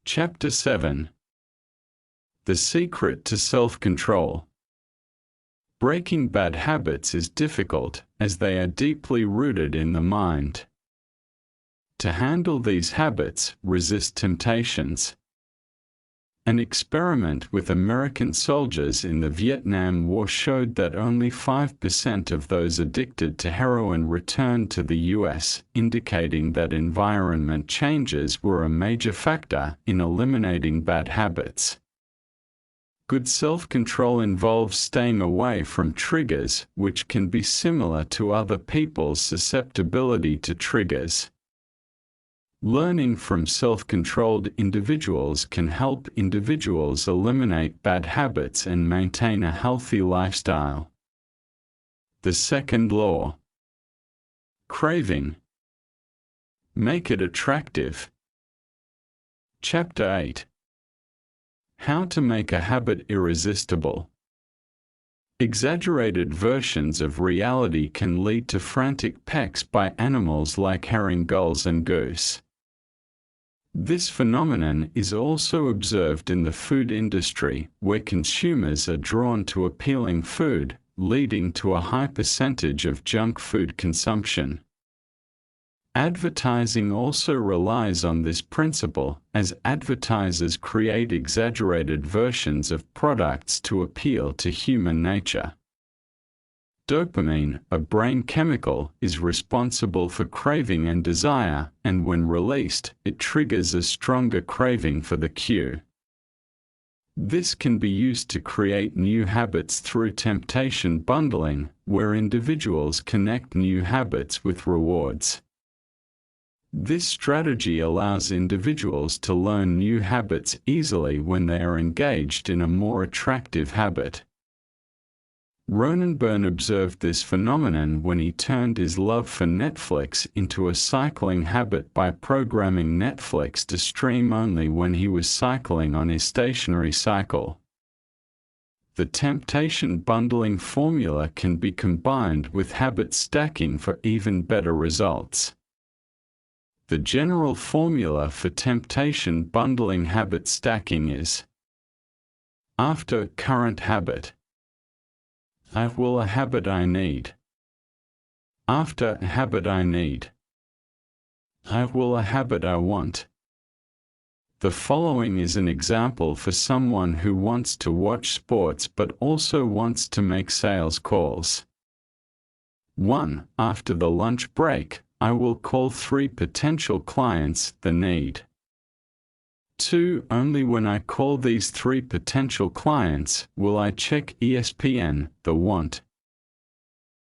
Chapter 7. The Secret to Self-Control. Breaking bad habits is difficult, as they are deeply rooted in the mind. To handle these habits, resist temptations. An experiment with American soldiers in the Vietnam War showed that only 5% of those addicted to heroin returned to the U.S., indicating that environment changes were a major factor in eliminating bad habits. Good self-control involves staying away from triggers, which can be similar to other people's susceptibility to triggers. Learning from self-controlled individuals can help individuals eliminate bad habits and maintain a healthy lifestyle. The second law. Craving. Make it attractive. Chapter 8. How to make a habit irresistible. Exaggerated versions of reality can lead to frantic pecks by animals like herring gulls and goose. This phenomenon is also observed in the food industry, where consumers are drawn to appealing food, leading to a high percentage of junk food consumption. Advertising also relies on this principle, as advertisers create exaggerated versions of products to appeal to human nature. Dopamine, a brain chemical, is responsible for craving and desire, and when released, it triggers a stronger craving for the cue. This can be used to create new habits through temptation bundling, where individuals connect new habits with rewards. This strategy allows individuals to learn new habits easily when they are engaged in a more attractive habit. Ronenburn observed this phenomenon when he turned his love for Netflix into a cycling habit by programming Netflix to stream only when he was cycling on his stationary cycle. The temptation bundling formula can be combined with habit stacking for even better results. The general formula for temptation bundling habit stacking is: after current habit, I will a habit I need. After a habit I need, I will a habit I want. The following is an example for someone who wants to watch sports but also wants to make sales calls. 1. After the lunch break, I will call 3 potential clients, the need. 2. Only when I call these 3 potential clients will I check ESPN, the want.